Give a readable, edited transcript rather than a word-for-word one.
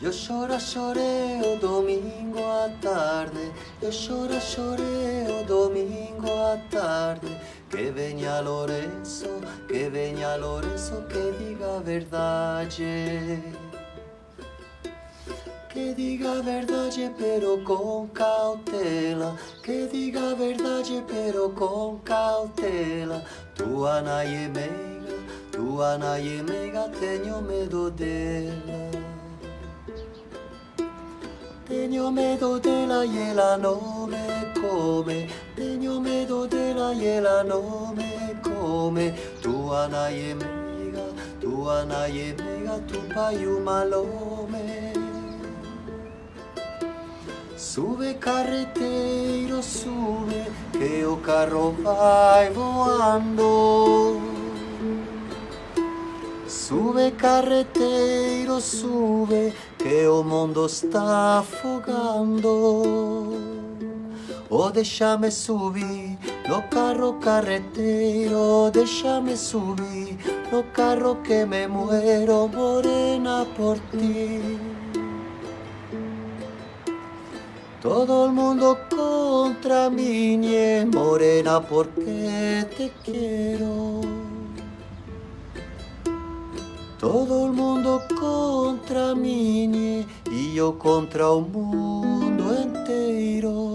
Yo lloré domingo a tarde, yo lloré domingo a tarde, que venga Lorenzo, que diga verdade. Que diga verdade pero con cautela, que diga verdade pero con cautela. Tua nai e meiga, tenho medo dela. Tengo medo dela y ella no me come. Tengo medo dela y ella no me come. Tua nai e meiga, tu pai o malome. Sube carreteiro, sube, que o carro vai voando. Sube carreteiro, sube, que o mundo está afogando. Oh, deixa-me subir no carro carreteiro, deixa-me subir no carro que me muero, morena, por ti. Todo el mundo contra mí, morena, porque te quiero. Todo el mundo contra mí y yo contra el mundo entero.